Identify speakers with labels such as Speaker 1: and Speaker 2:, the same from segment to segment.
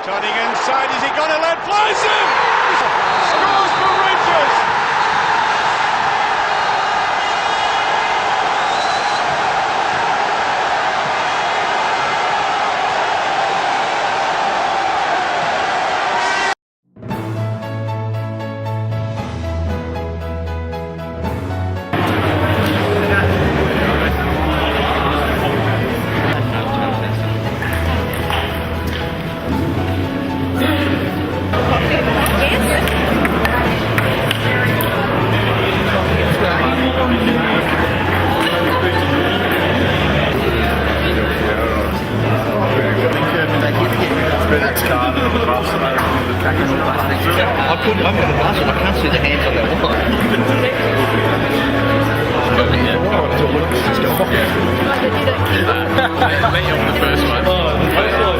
Speaker 1: Turning inside, is he going to let flies in? Scores for Rangers!
Speaker 2: I can't see the hands on that wall. Let you on the first one. The first one.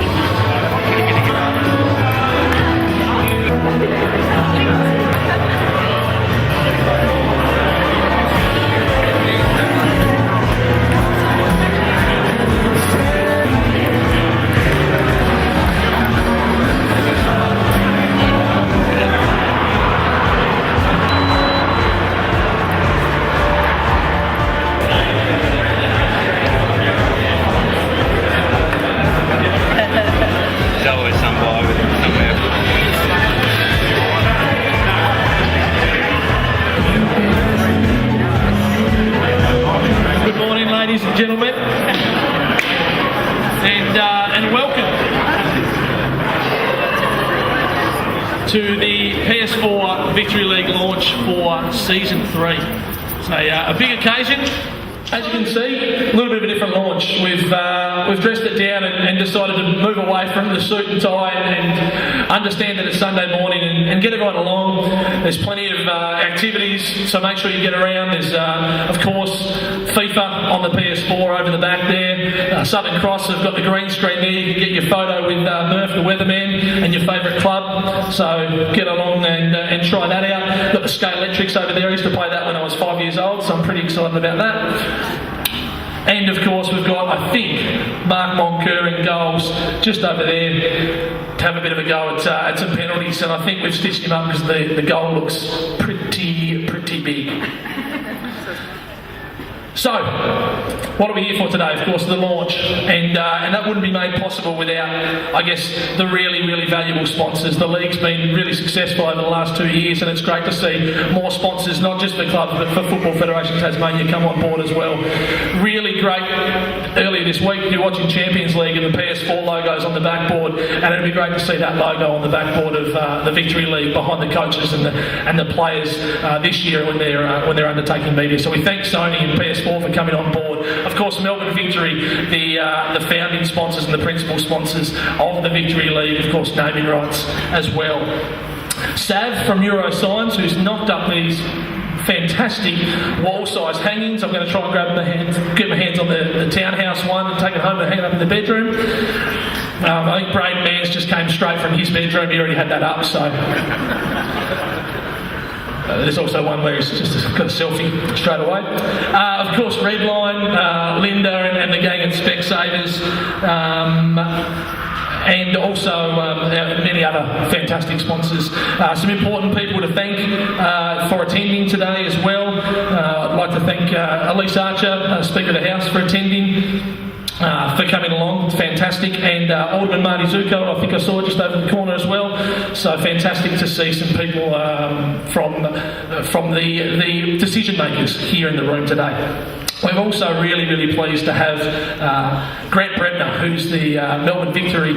Speaker 3: Ladies and gentlemen, and welcome to the PS4 Victory League launch for Season 3. It's a big occasion. As you can see, a little bit of a different launch. We've dressed it down and decided to move away from the suit and tie and understand that it's Sunday morning and get everyone along. There's plenty of activities, so make sure you get around. There's, of course, FIFA on the PS4 over the back there. Southern Cross have got the green screen there. You can get your photo with Murph the Weatherman and your favourite club. So get along and try that out. Got the Skate Electrics over there. I used to play that when I was 5 years old, so I'm pretty excited about that. And of course we've got, I think, Mark Moncur in goals just over there to have a bit of a go at some penalties, and I think we've stitched him up because the goal looks pretty big. So, what are we here for today? Of course, the launch, and that wouldn't be made possible without, I guess, the really valuable sponsors. The league's been really successful over the last 2 years, and it's great to see more sponsors, not just for clubs, but for Football Federation Tasmania come on board as well. Really great. Earlier this week, you're watching Champions League, and the PS4 logo's on the backboard, and it'd be great to see that logo on the backboard of the Victory League behind the coaches and the players this year when they're undertaking media. So we thank Sony and PS4 for coming on board. Of course, Melbourne Victory, the founding sponsors and the principal sponsors of the Victory League, of course, naming rights as well. Sav from Neuroscience, who's knocked up these fantastic wall-sized hangings. I'm going to try and get my hands on the townhouse one and take it home and hang it up in the bedroom. I think Braden Mans just came straight from his bedroom. He already had that up, so... there's also one where he's just got a selfie straight away. Of course, Redline, Linda and the gang at Specsavers, and also many other fantastic sponsors. Some important people to thank for attending today as well. I'd like to thank Elise Archer, Speaker of the House, for attending. For coming along, it's fantastic, and Alderman Marty Zuko, I think I saw just over the corner as well. So fantastic to see some people from the decision makers here in the room today. We're also really pleased to have Grant Brebner, who's the Melbourne Victory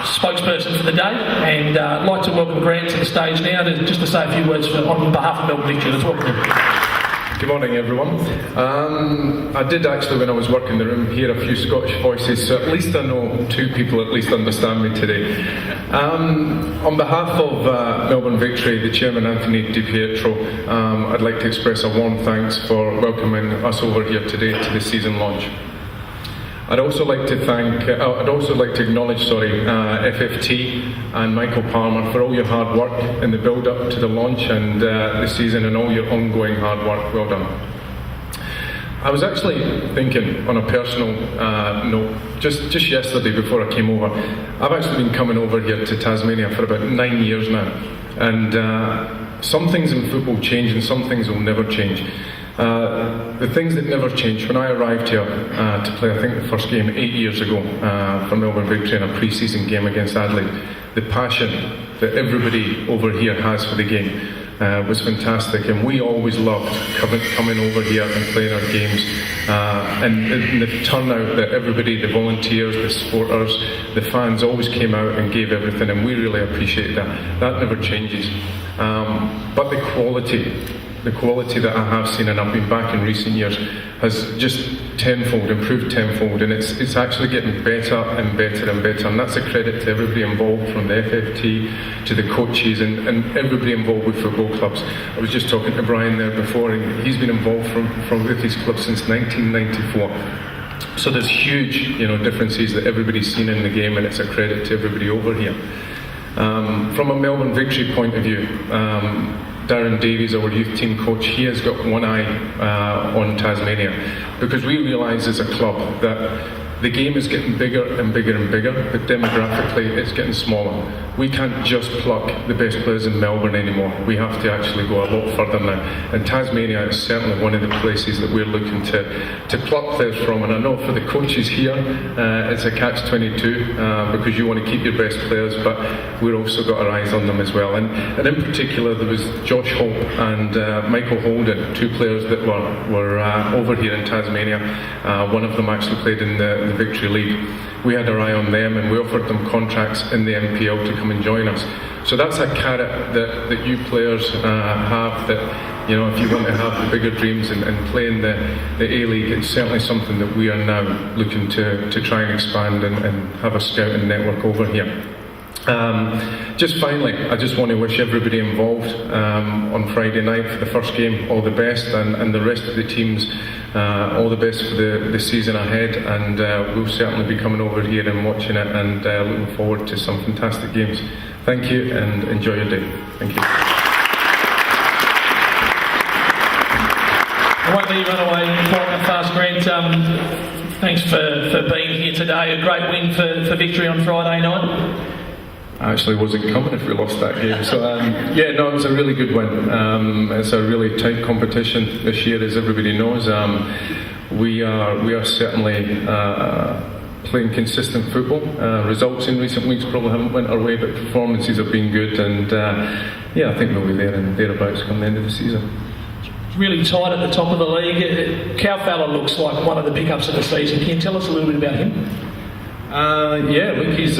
Speaker 3: spokesperson for the day, and I'd like to welcome Grant to the stage now just to say a few words on behalf of Melbourne Victory. Let's welcome him.
Speaker 4: Good morning, everyone. I did actually, when I was working the room, hear a few Scottish voices, so at least I know two people at least understand me today. On behalf of Melbourne Victory, the chairman Anthony Di Pietro, I'd like to express a warm thanks for welcoming us over here today to the season launch. I'd also like to acknowledge, FFT and Michael Palmer for all your hard work in the build-up to the launch and the season, and all your ongoing hard work. Well done. I was actually thinking on a personal note, just yesterday before I came over, I've actually been coming over here to Tasmania for about 9 years now, and some things in football change and some things will never change. The things that never change, when I arrived here to play, I think the first game 8 years ago for Melbourne Victory in a pre-season game against Adelaide, the passion that everybody over here has for the game was fantastic, and we always loved coming over here and playing our games, and the turnout that everybody, the volunteers, the supporters, the fans always came out and gave everything, and we really appreciate that. That never changes. But the quality that I have seen, and I've been back in recent years, has just improved tenfold, and it's actually getting better and better and better, and that's a credit to everybody involved, from the FFT to the coaches and everybody involved with football clubs. I was just talking to Brian there before, and he's been involved with his club since 1994. So there's huge, differences that everybody's seen in the game, and it's a credit to everybody over here. From a Melbourne Victory point of view, Darren Davies, our youth team coach, he has got one eye on Tasmania, because we realise as a club that the game is getting bigger and bigger and bigger, but demographically it's getting smaller. We can't just pluck the best players in Melbourne anymore. We have to actually go a lot further now. And Tasmania is certainly one of the places that we're looking to pluck players from. And I know for the coaches here, it's a catch-22 because you want to keep your best players, but we've also got our eyes on them as well. And in particular, there was Josh Hope and Michael Holden, two players that were over here in Tasmania. One of them actually played in the Victory League. We had our eye on them, and we offered them contracts in the MPL to come and join us. So that's a carrot that you players have, that if you want to have the bigger dreams and play in the A-League, it's certainly something that we are now looking to try and expand and have a scouting network over here. Just finally, I just want to wish everybody involved on Friday night for the first game all the best, and the rest of the teams all the best for the season ahead, and we'll certainly be coming over here and watching it, and looking forward to some fantastic games. Thank you, and enjoy your day. Thank you.
Speaker 3: I won't let you run away quite that fast, Grant. Thanks for being here today. A great win for Victory on Friday night.
Speaker 4: I actually wasn't coming if we lost that game. So it was a really good win. It's a really tight competition this year, as everybody knows. We are certainly playing consistent football. Results in recent weeks probably haven't went our way, but performances have been good, and I think we'll be there and thereabouts come the end of the season.
Speaker 3: Really tight at the top of the league. Cowfella looks like one of the pickups of the season. Can you tell us a little bit about him?
Speaker 4: He's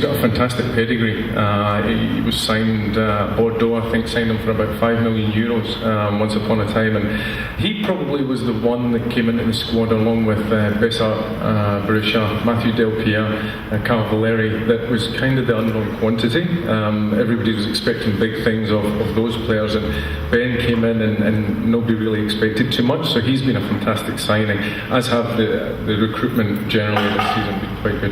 Speaker 4: got a fantastic pedigree. He was signed, Bordeaux I think signed him for about €5 million once upon a time, and he probably was the one that came into the squad along with Bessart, Barisha, Matthew Delpierre, Carl Valeri, that was kind of the unknown quantity. Everybody was expecting big things of those players, and Ben came in and nobody really expected too much, so he's been a fantastic signing, as have the recruitment generally this season been quite good.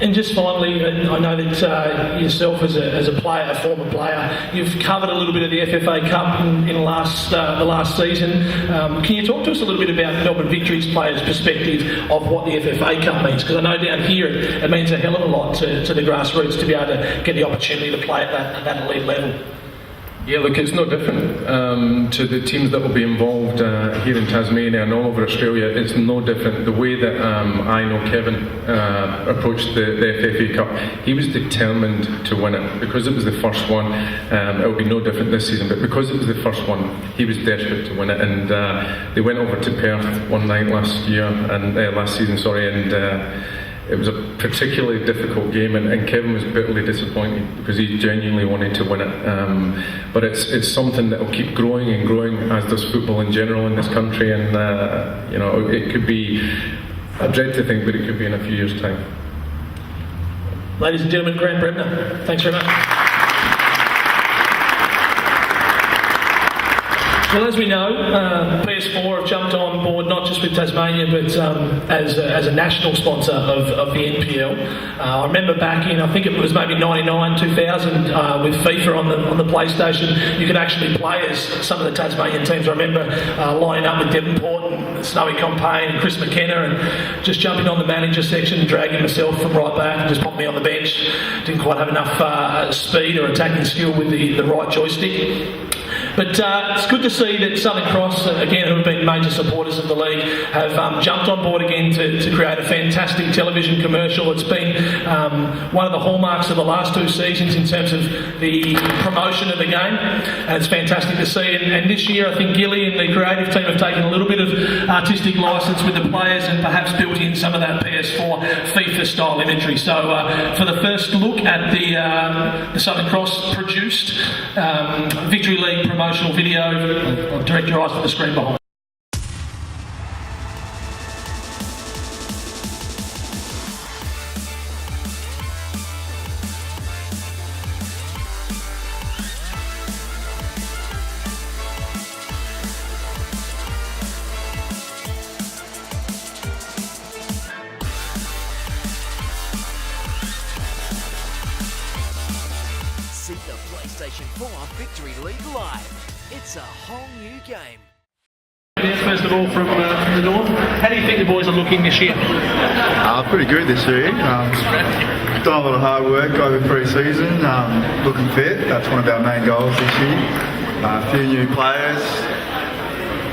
Speaker 3: And just finally, I know that yourself as a player, a former player, you've covered a little bit of the FFA Cup in the last season. Can you talk to us a little bit about Melbourne Victory's players' perspective of what the FFA Cup means? Because I know down here it means a hell of a lot to the grassroots to be able to get the opportunity to play at that elite level.
Speaker 4: Yeah, look, it's no different to the teams that will be involved here in Tasmania and all over Australia. It's no different. The way that I know Kevin approached the FFA Cup, he was determined to win it because it was the first one. It will be no different this season, but because it was the first one, he was desperate to win it. And they went over to Perth one night last season, and it was a particularly difficult game, and Kevin was bitterly disappointed because he genuinely wanted to win it. But it's something that will keep growing and growing, as does football in general in this country. And it could be, I dread to think, but it could be in a few years' time.
Speaker 3: Ladies and gentlemen, Grant Bremner, thanks very much. Well, as we know, PS4 have jumped on board not just with Tasmania, but as a national sponsor of the NPL. I remember back in, I think it was maybe 99, 2000, with FIFA on the PlayStation, you could actually play as some of the Tasmanian teams. I remember lining up with Devonport and Snowy Compain and Chris McKenna and just jumping on the manager section and dragging myself from right back and just put me on the bench. Didn't quite have enough speed or attacking skill with the right joystick. But it's good to see that Southern Cross, again, who have been major supporters of the league, have jumped on board again to create a fantastic television commercial. It's been one of the hallmarks of the last 2 seasons in terms of the promotion of the game, and it's fantastic to see. And this year, I think Gilly and the creative team have taken a little bit of artistic licence with the players and perhaps built in some of that PS4 FIFA-style imagery. So for the first look at the Southern Cross produced Victory League promotional video, I'll direct your eyes to the screen behind.
Speaker 5: See the PlayStation 4 Victory League live. It's a whole new game.
Speaker 3: First of all, from the north, how do you think the boys are looking this year?
Speaker 6: Pretty good this year. Done a lot of hard work over pre-season, looking fit. That's one of our main goals this year. A few new players,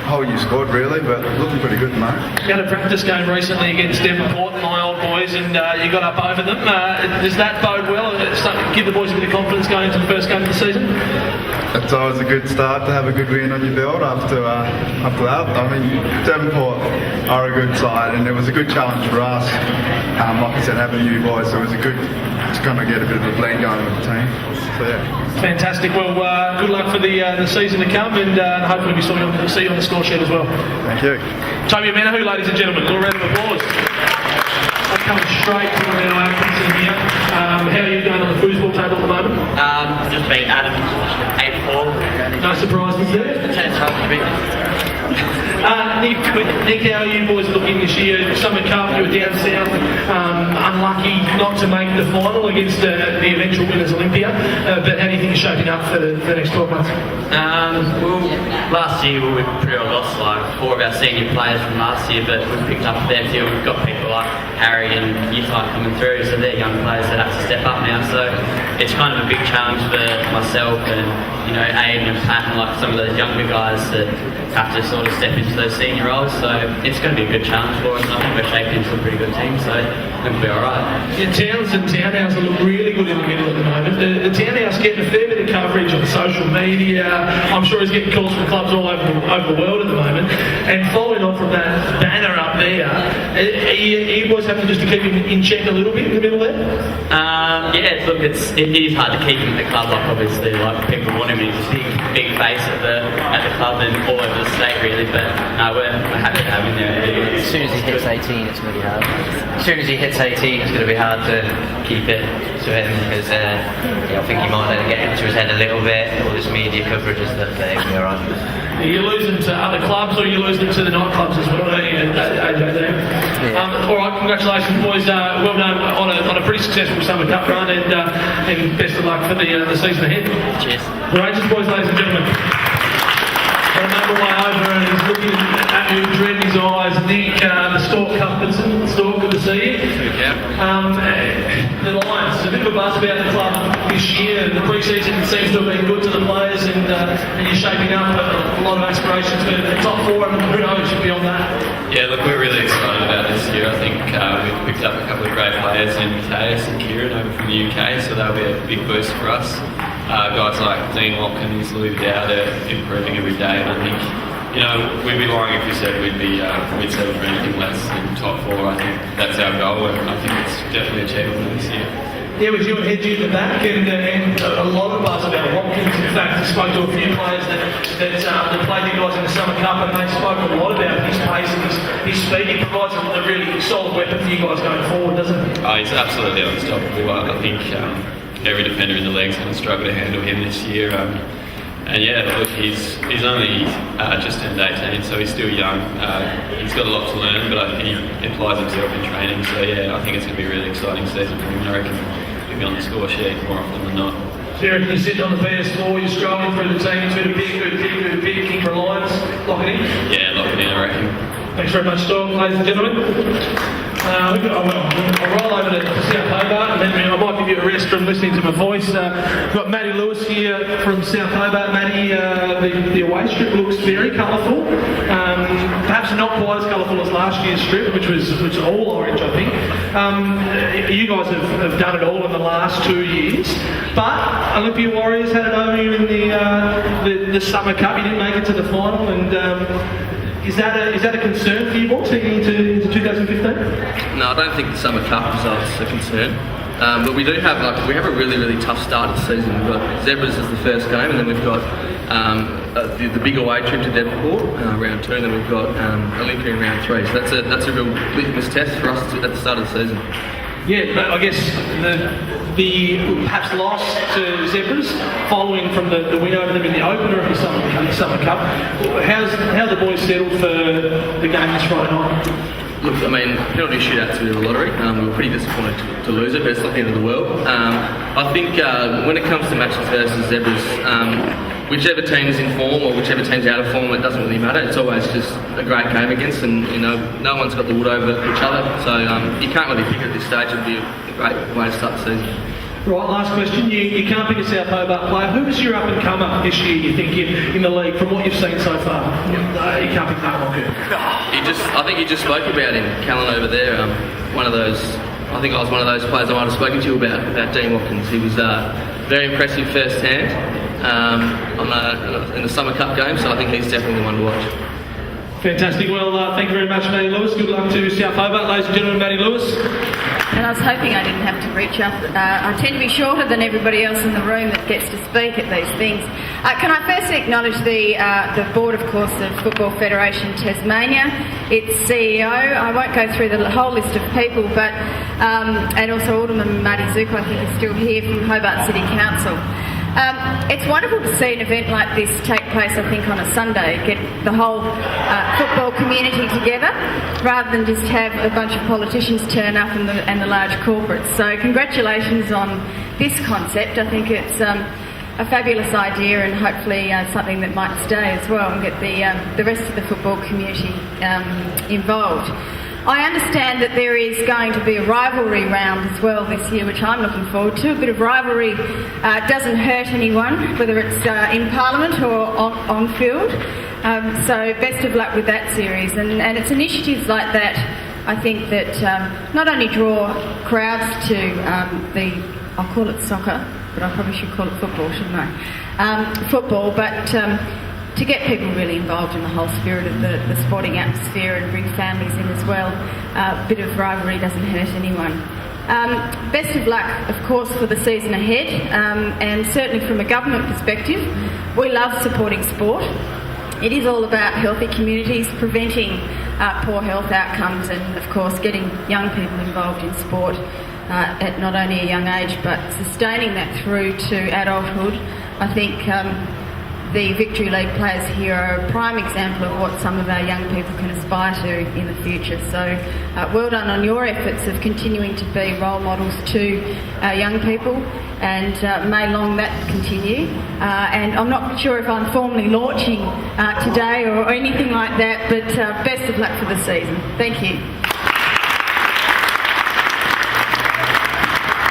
Speaker 6: whole new squad really, but looking pretty good, mate.
Speaker 3: You had a practice game recently against Devonport, my old boys, and you got up over them. Does that bode well? Give the boys a bit of confidence going into the first game of the season?
Speaker 6: It's always a good start to have a good win on your belt after that. I mean, Devonport are a good side, and it was a good challenge for us. Like I said, having you boys, so it was a good, it's going to get a bit of a blend going with the team. So yeah.
Speaker 3: Fantastic. Well, good luck for the season to come, and hopefully we see you on the score sheet as well.
Speaker 6: Thank you.
Speaker 3: Toby Menahu, ladies and gentlemen, a round of applause. I'm coming straight from our Atkinson here. How are you going on the foosball table at the moment?
Speaker 2: Just being Adam 8-4.
Speaker 3: No surprises there?
Speaker 2: It's hard to beat.
Speaker 3: Nick, how are you boys looking this year? Summer Cup, you were down south, unlucky not to make the final against the eventual winners Olympia. But how do you think you're shaping up for the next 12 months?
Speaker 2: Well, last year we pretty well lost like 4 of our senior players from last year, but we've picked up a fair few. We've got people like Harry and Uthai coming through, so they're young players that have to step up now. So it's kind of a big challenge for myself and Aiden and Pat and like some of those younger guys that have to sort of step into those senior roles. So it's going to be a good challenge for us, and I think we're shaping into a pretty good team, so I think we'll be alright.
Speaker 3: Yeah, Towns and Townhouse look really good in the middle at the moment. The Townhouse getting a fair bit of coverage on social media. I'm sure he's getting calls from clubs all over the world at the moment. And following on from that banner up there, you boys having just to keep him in check a little bit in the middle there?
Speaker 2: Yeah, look, it is hard to keep him at the club. Like obviously, like people want him. He's a big face at the club and all over the state, really. But no, we're happy to have him there.
Speaker 7: As soon as he hits 18, it's going to be hard. As soon as he hits 18, it's going to be hard to keep it to him because I think he might let it get into his head a little bit. All this media coverage and stuff. You're right.
Speaker 3: Are you losing to other clubs or are you losing to the nightclubs as well? All right, congratulations, boys. Well done on a pretty successful summer cup run, and best of luck for the season ahead.
Speaker 2: Cheers.
Speaker 3: Rangers, boys, ladies and gentlemen. I remember way over and he's looking at you, dreading his eyes. Nick, the Stork Cuthbertson. Stork, good to see you. The Lions, a bit of a buzz about the club this year. The pre-season seems to have been good to the players, and you're shaping up a lot of aspirations for the top 4, and who knows beyond that.
Speaker 8: Yeah, look, we're really excited about this year. I think we've picked up a couple of great players in Mateus and Kieran over from the UK, so that'll be a big boost for us. Guys like Dean Watkins, Louis Dowd are improving every day, and I think we'd be lying if we said we'd settle for anything less than top 4. I think that's our goal, and I think it's definitely achievable this year.
Speaker 3: Yeah, with you and Hedgie at the back, and a lot of buzz about Watkins. In fact, I spoke to a few players that played you guys in the Summer Cup, and they spoke a lot about his pace and his speed. He provides a really solid weapon for you guys going forward, doesn't he?
Speaker 8: Oh, he's absolutely unstoppable. I think every defender in the league is going to struggle to handle him this year. and yeah, look, he's only just turned 18, so he's still young. He's got a lot to learn, but he applies himself in training. So yeah, I think it's going to be a really exciting season for him. I reckon he'll be on the score sheet more often than not.
Speaker 3: Derek, you're sitting on the PS4, you're scrolling through the team, to big King Reliance, lock it in?
Speaker 8: Yeah, lock it in, I reckon.
Speaker 3: Thanks very much, Storm, ladies and gentlemen. I'll roll over to South Hobart, and then I might give you a rest from listening to my voice. We've got Matty Lewis here from South Hobart. Matty, the away strip looks very colourful. Perhaps not quite as colourful as last year's strip, which was all orange, I think. You guys have done it all in the last 2 years, but Olympia Warriors had it over you in the Summer Cup. You didn't make it to the final, and is that a concern for you boys heading into 2015?
Speaker 2: No, I don't think the Summer Cup results are a concern. But we do have a really tough start of the season. We've got Zebras as the first game, and then we've got the big away trip to Devonport, round 2, and then we've got Olympia in round 3. So that's a real litmus test for us at the start of the season.
Speaker 3: Yeah, but I guess the perhaps loss to Zebras following from the win over them in the opener of the Summer Cup. How the boys settled for the game this Friday night?
Speaker 2: Look, I mean, penalty shootouts are a bit of a lottery. We were pretty disappointed to lose it, but it's not the end of the world. I think when it comes to matches versus Zebras, whichever team is in form or whichever team's out of form, it doesn't really matter. It's always just a great game against, and no one's got the wood over each other. So you can't really pick it at this stage. It'd be a great way to start the season.
Speaker 3: Right, last question. You can't pick a South Hobart player. Who was your up-and-comer this year, you think, in the league, from what you've seen so far? You can't pick that one, good.
Speaker 2: I think you just spoke about him, Callan over there. I think I was one of those players I might have spoken to you about Dean Watkins. He was very impressive firsthand in the Summer Cup game, so I think he's definitely the one to watch.
Speaker 3: Fantastic. Well, thank you very much, Matty Lewis. Good luck to South Hobart, ladies and gentlemen. Matty Lewis.
Speaker 9: And I was hoping I didn't have to reach up. I tend to be shorter than everybody else in the room that gets to speak at these things. Can I first acknowledge the board, of course, of Football Federation Tasmania, its CEO. I won't go through the whole list of people, but and also Alderman Marty Zook, I think, is still here from Hobart City Council. It's wonderful to see an event like this take place, I think, on a Sunday, get the whole football community together, rather than just have a bunch of politicians turn up and the large corporates. So congratulations on this concept. I think it's a fabulous idea, and hopefully something that might stay as well and get the rest of the football community involved. I understand that there is going to be a rivalry round as well this year, which I'm looking forward to. A bit of rivalry doesn't hurt anyone, whether it's in Parliament or on field. So best of luck with that series. And it's initiatives like that, I think, that not only draw crowds to I'll call it soccer, but I probably should call it football, shouldn't I? Football, but to get people really involved in the whole spirit of the sporting atmosphere and bring families in as well. A bit of rivalry doesn't hurt anyone. Best of luck, of course, for the season ahead, and certainly from a government perspective, we love supporting sport. It is all about healthy communities, preventing poor health outcomes, and of course getting young people involved in sport at not only a young age, but sustaining that through to adulthood. I think the Victory League players here are a prime example of what some of our young people can aspire to in the future. So well done on your efforts of continuing to be role models to our young people, and may long that continue. And I'm not sure if I'm formally launching today or anything like that, but best of luck for the season. Thank you.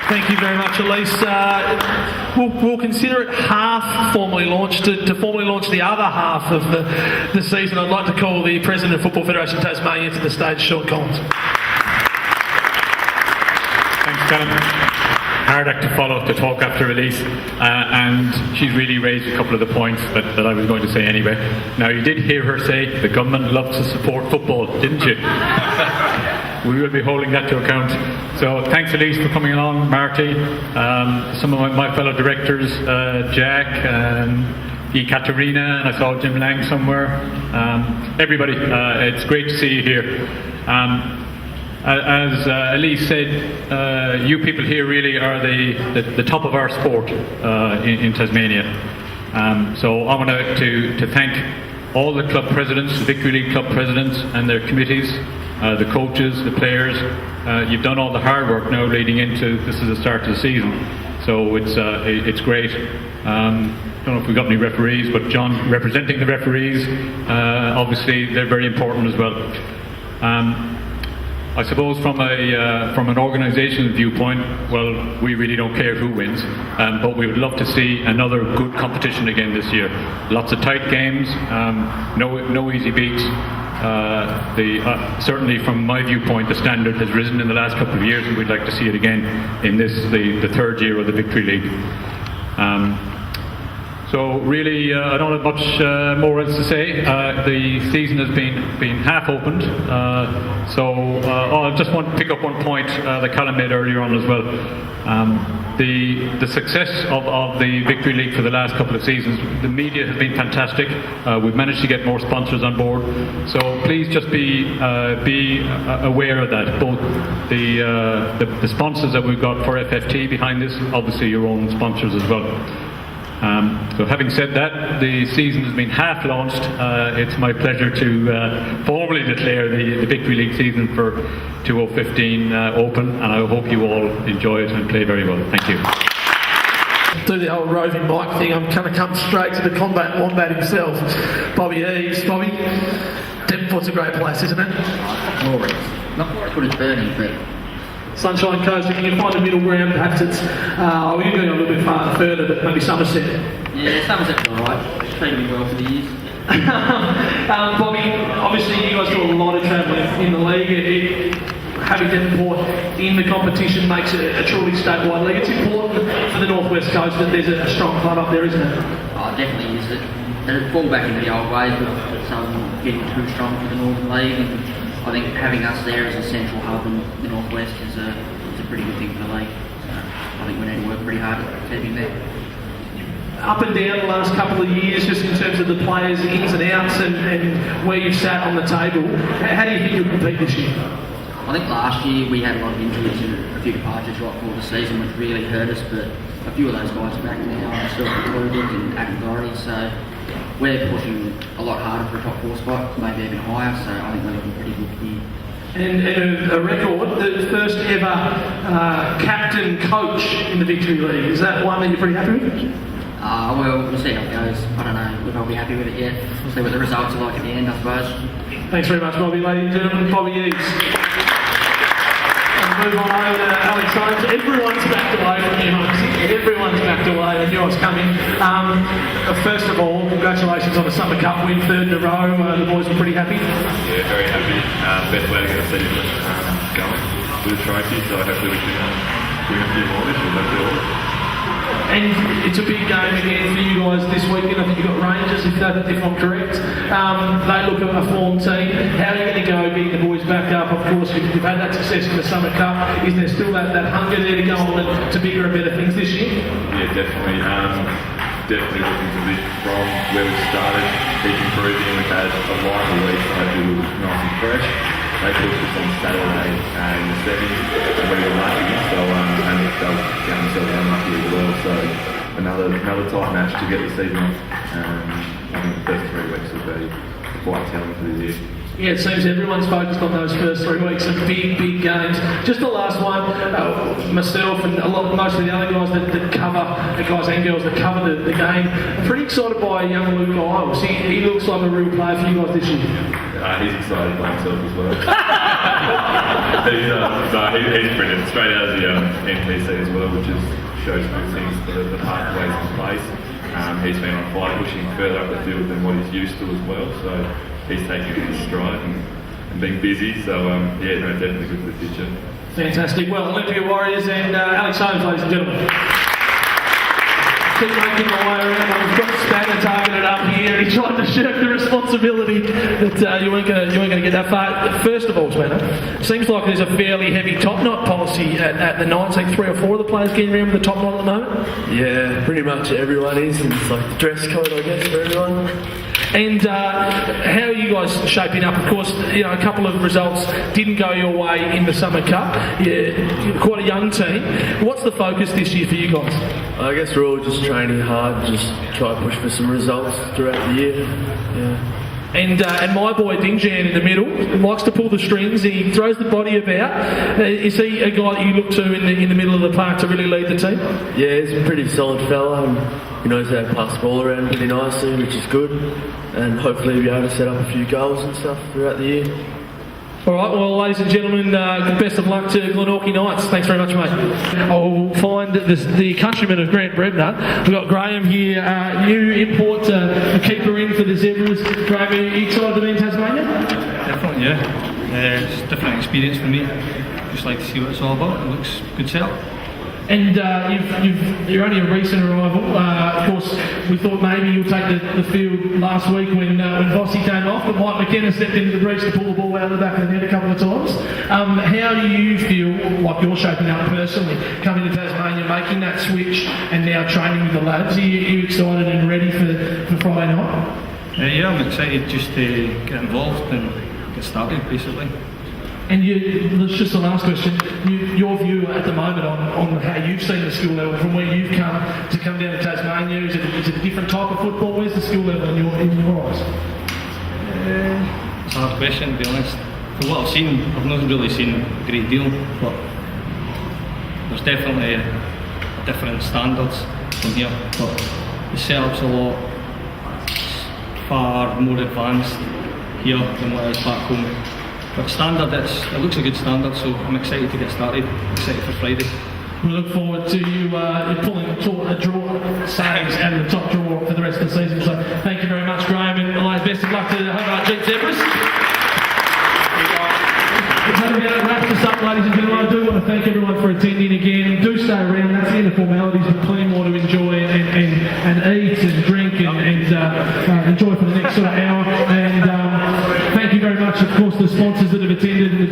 Speaker 3: Thank you very much, Elise. We'll consider it half formally launched. To formally launch the other half of the season, I'd like to call the President of Football Federation Tasmania to the stage, Sean Collins.
Speaker 10: Thanks, Callum. Hard act to follow the talk after release, and she's really raised a couple of the points that I was going to say anyway. Now, you did hear her say the government loves to support football, didn't you? We will be holding that to account. So thanks, Elise, for coming along, Marty, some of my fellow directors, Jack, Ekaterina, and I saw Jim Lang somewhere. Everybody, it's great to see you here. As Elise said, you people here really are the top of our sport in Tasmania. So I want to thank all the club presidents, the Victory League club presidents and their committees, the coaches, the players. You've done all the hard work now leading into this is the start of the season. So it's great. I don't know if we've got any referees, but John representing the referees, obviously they're very important as well. I suppose from an organisational viewpoint, well, we really don't care who wins, but we would love to see another good competition again this year. Lots of tight games, no easy beats. Certainly from my viewpoint, the standard has risen in the last couple of years, and we'd like to see it again in the third year of the Victory League. So really, I don't have much more else to say. The season has been half opened. I just want to pick up one point that Callum made earlier on as well. The success of the Victory League for the last couple of seasons, the media has been fantastic. We've managed to get more sponsors on board. So please just be aware of that. Both the sponsors that we've got for FFT behind this, obviously your own sponsors as well. So having said that, the season has been half launched. It's my pleasure to formally declare the Victory League season for 2015 open, and I hope you all enjoy it and play very well. Thank you.
Speaker 3: Do the old roving mic thing. I'm going to come straight to the combat wombat himself, Bobby Eves. Bobby, Devonport's a great place, isn't it?
Speaker 11: Glorious. Not quite as good as Burnie, but
Speaker 3: Sunshine Coast, can you find a middle ground? Perhaps it's, you're going a little bit further, but maybe Somerset.
Speaker 11: Yeah, Somerset's alright. It's treated me well for the years.
Speaker 3: Bobby, obviously you guys do a lot of travelling in the league. Having Devonport in the competition makes it a truly statewide league. It's important for the North West Coast that there's a strong club up there, isn't it?
Speaker 11: Oh, it definitely is. It'll fall back into the old ways, but it's getting too strong for the Northern League. And I think having us there as a central hub in the North West is a pretty good thing for the league. So I think we need to work pretty hard at keeping there.
Speaker 3: Up and down the last couple of years, just in terms of the players' ins and outs and where you've sat on the table, how do you think you'll compete this year?
Speaker 11: I think last year we had a lot of injuries and a few departures right before the season, which really hurt us, but a few of those guys are back now, myself included, and Adam Gorry, so we're pushing a lot harder for a top 4 spot, maybe even higher, so I think we're looking pretty good here.
Speaker 3: And a record, the first ever captain coach in the Victory League. Is that one that you're pretty happy with?
Speaker 11: Well, we'll see how it goes. I don't know if I'll be happy with it yet. We'll see what the results are like at the end, I suppose.
Speaker 3: Thanks very much, Bobby. Ladies and gentlemen, Bobby Eves. Move on over to Alex Holmes. Everyone's backed away from you, Holmes. Everyone's backed away, and yours coming. First of all, congratulations on the Summer Cup win, 3rd in a row. The boys were pretty happy.
Speaker 12: Yeah, very happy. Best way to get the season going with a trophy, so hopefully we can win a few more this year. That'd be all.
Speaker 3: And it's a big game again for you guys this weekend. I think you've got Rangers, if I'm correct. They look at a form team. How are you going to go getting the boys back up? Of course, you've had that success in the Summer Cup. Is there still that hunger there to go on to bigger and better things this year?
Speaker 12: Yeah, definitely. Definitely looking to lift from where we started, keep improving. We've had a lot of weeks, so hopefully we look nice and fresh. They pushed us on Saturday in the semis, and we were lucky, so and they found themselves unlucky as well. So another tight match to get the season off. I think the first 3 weeks will be quite telling for the year.
Speaker 3: Yeah, it seems everyone's focused on those first 3 weeks of big games. Just the last one, myself and most of the other guys that cover, the guys and girls that cover the game, I'm pretty excited by young Luke Isles. He looks like a real player for you guys this year.
Speaker 12: He's excited by himself as well. He's brilliant. Straight out of the NPC as well, which shows good things for the pathways in place. He's been on fire, pushing further up the field than what he's used to as well. So he's taking it in stride and being busy. So definitely good for the future.
Speaker 3: Fantastic. Well, Olympia Warriors and Alex Holmes, ladies and gentlemen. Keep making my way around. We've got Spanner targeted up here, and he tried to shirk the responsibility that you weren't going to get that far. First of all, Spanner, seems like there's a fairly heavy top knot policy at the night. Like 3 or 4 of the players getting around with the top knot at the moment.
Speaker 13: Yeah, pretty much everyone is. And it's like the dress code, I guess, for everyone.
Speaker 3: And how are you guys shaping up? Of course, you know, a couple of results didn't go your way in the Summer Cup. You're quite a young team. What's the focus this year for you guys?
Speaker 13: I guess we're all just training hard, just try to push for some results throughout the year. Yeah.
Speaker 3: And my boy Dingjan in the middle likes to pull the strings. He throws the body about. Is he a guy that you look to in the middle of the park to really lead the team?
Speaker 13: Yeah, he's a pretty solid fella, and he knows how to pass the ball around pretty nicely, which is good. And hopefully he'll be able to set up a few goals and stuff throughout the year.
Speaker 3: All right, well, ladies and gentlemen, best of luck to Glenorchy Knights. Thanks very much, mate. I'll find the countryman of Grant Brebner. We've got Graham here, new import, a keeper in for the Zebras. Graham, are you excited to be in Tasmania?
Speaker 14: Definitely, yeah. It's a different experience for me. Just like to see what it's all about. It looks good setup.
Speaker 3: And you're only a recent arrival. Of course, we thought maybe you'll take the field last week when Vossi came off, but Mike McKenna stepped into the breach to pull the ball out of the back of the net a couple of times. How do you feel like you're shaping up personally, coming to Tasmania, making that switch, and now training with the lads? Are you excited and ready for Friday night?
Speaker 14: Yeah, I'm excited just to get involved and get started, basically.
Speaker 3: And that's just the last question. Your view at the moment on how you've seen the skill level from where you've come down to Tasmania, is it a different type of football? Where's the skill level in your eyes?
Speaker 14: It's a hard question, to be honest. From what I've seen, I've not really seen a great deal, but there's definitely different standards from here. But the setup's a lot far more advanced here than what it is back home. But standard, it looks a good standard, so I'm excited to get started, excited for Friday.
Speaker 3: We look forward to you pulling a draw saves out of the top drawer for the rest of the season. So thank you very much, Graham, and best of luck to the Hobart Jeep Zebras. That wraps us up, ladies and gentlemen. I do want to thank everyone for attending again. Do stay around, that's the end of formalities, but plenty more to enjoy and eat and drink and enjoy for the next sort of hour. And thank you very much, of course, the sponsors that have attended and the